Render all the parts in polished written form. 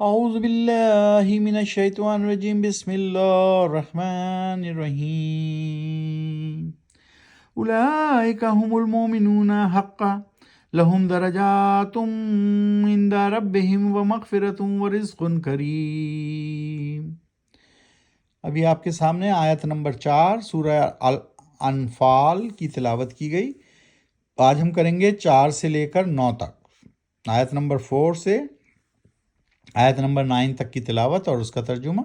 اعوذ باللہ من الشیطان الرجیم بسم اللہ الرحمن الرحیم اولئک هم المؤمنون حقا لهم درجات عند ربهم ومغفرۃ ورزق کریم۔ ابھی آپ کے سامنے آیت نمبر 4 سورہ انفال کی تلاوت کی گئی۔ آج ہم کریں گے 4 سے لے کر 9 تک، آیت نمبر 4 سے آیت نمبر 9 تک کی تلاوت اور اس کا ترجمہ۔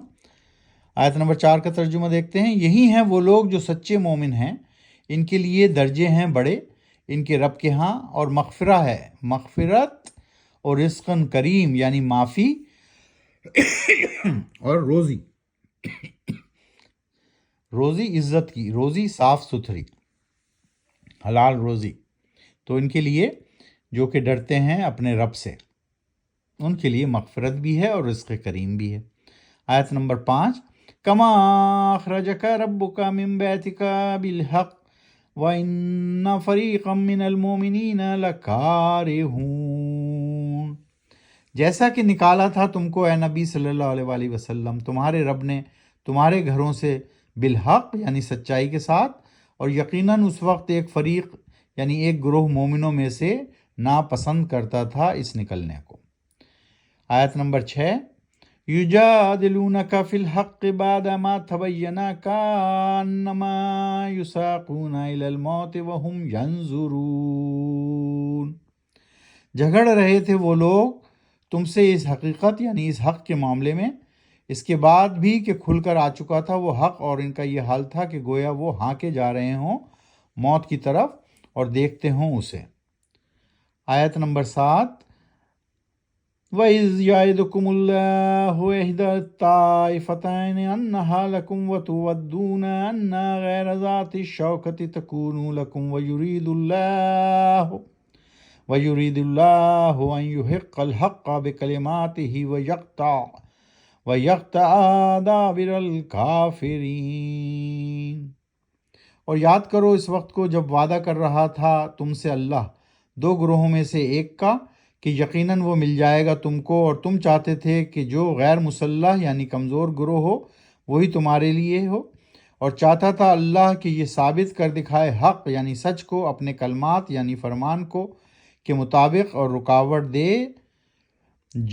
آیت نمبر 4 کا ترجمہ دیکھتے ہیں۔ یہی ہیں وہ لوگ جو سچے مومن ہیں، ان کے لیے درجے ہیں بڑے ان کے رب کے ہاں، اور مغفرہ ہے، مغفرت اور رزقن کریم یعنی معافی اور روزی عزت کی، روزی صاف ستھری حلال روزی، تو ان کے لیے جو کہ ڈرتے ہیں اپنے رب سے، ان کے لیے مغفرت بھی ہے اور رزق کریم بھی ہے۔ آیت نمبر 5، کما اخرجک ربک من بیتک بالحق وان فریقا من المؤمنین لکارہون، جیسا کہ نکالا تھا تم کو اے نبی صلی اللہ علیہ وآلہ وسلم تمہارے رب نے تمہارے گھروں سے بالحق یعنی سچائی کے ساتھ، اور یقیناً اس وقت ایک فریق یعنی ایک گروہ مومنوں میں سے ناپسند کرتا تھا اس نکلنے کو۔ آیت نمبر 6، یجادلونک فی الحق بعد ما تبین کانما یساقون الی الموت وهم ینظرون، جھگڑ رہے تھے وہ لوگ تم سے اس حقیقت یعنی اس حق کے معاملے میں، اس کے بعد بھی کہ کھل کر آ چکا تھا وہ حق، اور ان کا یہ حال تھا کہ گویا وہ ہانکے جا رہے ہوں موت کی طرف اور دیکھتے ہوں اسے۔ آیت نمبر 7، وَإِذْ يَعِدُكُمُ اللَّهُ إِحْدَى الطَّائِفَتَيْنِ أَنَّهَا لَكُمْ وَتُوَدُّونَ أَنَّ غَيْرَ ذَاتِ الشَّوْكَةِ تَكُونُ لَكُمْ وَيُرِيدُ اللَّهُ أَن يُحِقَّ الْحَقَّ بِكَلِمَاتِهِ وَيَقْطَعَ دَابِرَ الْكَافِرِينَ، اور یاد کرو اس وقت کو جب وعدہ کر رہا تھا تم سے اللہ دو گروہوں میں سے ایک کا کہ یقیناً وہ مل جائے گا تم کو، اور تم چاہتے تھے کہ جو غیر مسلح یعنی کمزور گروہ ہو وہی تمہارے لیے ہو، اور چاہتا تھا اللہ کہ یہ ثابت کر دکھائے حق یعنی سچ کو اپنے کلمات یعنی فرمان کو کے مطابق، اور رکاوٹ دے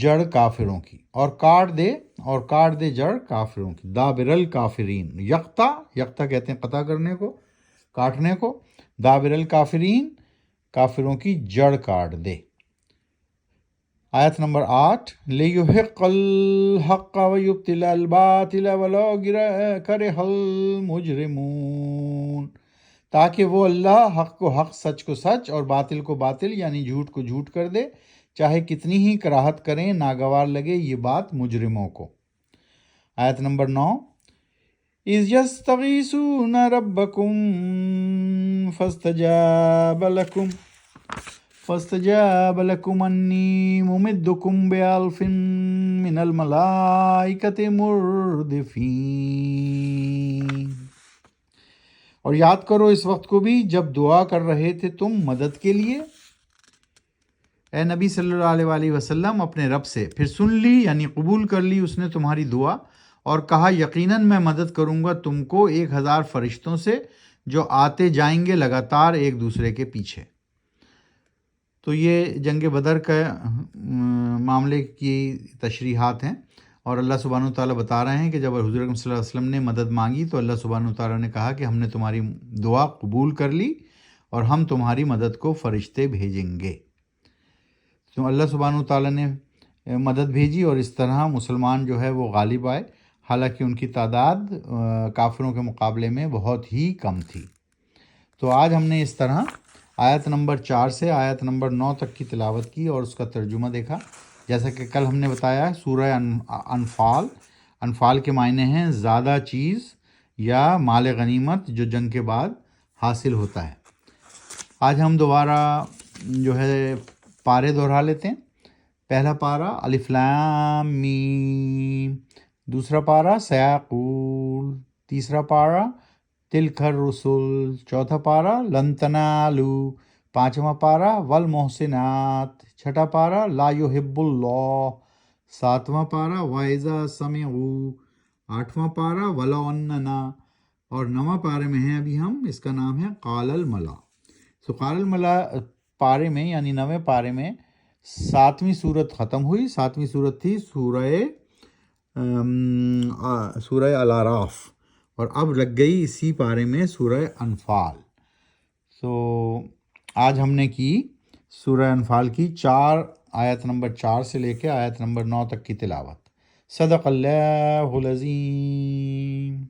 جڑ کافروں کی، اور کاٹ دے جڑ کافروں کی، دابر الکافرین، یقطع کہتے ہیں قطع کرنے کو، کاٹنے کو، دابر الکافرین کافروں کی جڑ کاٹ دے۔ آیت نمبر 8، لِيُحِقَّ الْحَقَّ وَيُبْطِلَ الْبَاطِلَ وَلَوْ كَرِهَ الْمُجْرِمُونَ، تاکہ وہ اللہ حق کو حق، سچ کو سچ اور باطل کو باطل یعنی جھوٹ کو جھوٹ کر دے، چاہے کتنی ہی کراہت کریں، ناگوار لگے یہ بات مجرموں کو۔ آیت نمبر 9، اِذْ يَسْتَغِيثُونَ رَبَّكُمْ فَاسْتَجَابَ لَكُمْ أَنِّي مُمِدُّكُمْ بِأَلْفٍ مِّنَ الْمَلَائِكَةِ مُرْدِفِينَ، اور یاد کرو اس وقت کو بھی جب دعا کر رہے تھے تم مدد کے لیے اے نبی صلی اللہ علیہ وآلہ وسلم اپنے رب سے، پھر سن لی یعنی قبول کر لی اس نے تمہاری دعا، اور کہا یقیناً میں مدد کروں گا تم کو 1000 فرشتوں سے جو آتے جائیں گے لگاتار ایک دوسرے کے پیچھے۔ تو یہ جنگ بدر کا معاملے کی تشریحات ہیں، اور اللہ سبحانہ وتعالیٰ بتا رہے ہیں کہ جب حضور اکرم صلی اللہ علیہ وسلم نے مدد مانگی تو اللہ سبحانہ وتعالیٰ نے کہا کہ ہم نے تمہاری دعا قبول کر لی اور ہم تمہاری مدد کو فرشتے بھیجیں گے۔ تو اللہ سبحانہ وتعالیٰ نے مدد بھیجی اور اس طرح مسلمان جو ہے وہ غالب آئے، حالانکہ ان کی تعداد کافروں کے مقابلے میں بہت ہی کم تھی۔ تو آج ہم نے اس طرح آیت نمبر 4 سے آیت نمبر 9 تک کی تلاوت کی اور اس کا ترجمہ دیکھا۔ جیسا کہ کل ہم نے بتایا سورہ انفال کے معنی ہیں زیادہ چیز یا مال غنیمت جو جنگ کے بعد حاصل ہوتا ہے۔ آج ہم دوبارہ جو ہے پارے دہرا لیتے ہیں۔ پہلا پارا الف لام میم، دوسرا پارا سیاقول، تیسرا پارا تلک الرسل، چوتھا پارا لن تنالوا، پانچواں پارا والمحسنات، چھٹا پارا لا یحب اللہ، 7واں پارہ وَإِذَا سَمِعُوا، 8واں پارہ وَلَوْ أَنَّنَا، اور 9واں پارے میں ہیں ابھی ہم، اس کا نام ہے قال الملا۔ سو قال الملا پارے میں یعنی 9ویں پارے میں 7ویں صورت ختم ہوئی۔ 7ویں صورت تھی سورہ الاعراف، اور اب لگ گئی اسی پارے میں سورہ انفال۔ سو آج ہم نے کی سورہ انفال کی آیت نمبر 4 سے لے کے آیت نمبر 9 تک کی تلاوت۔ صدق اللہ العظیم۔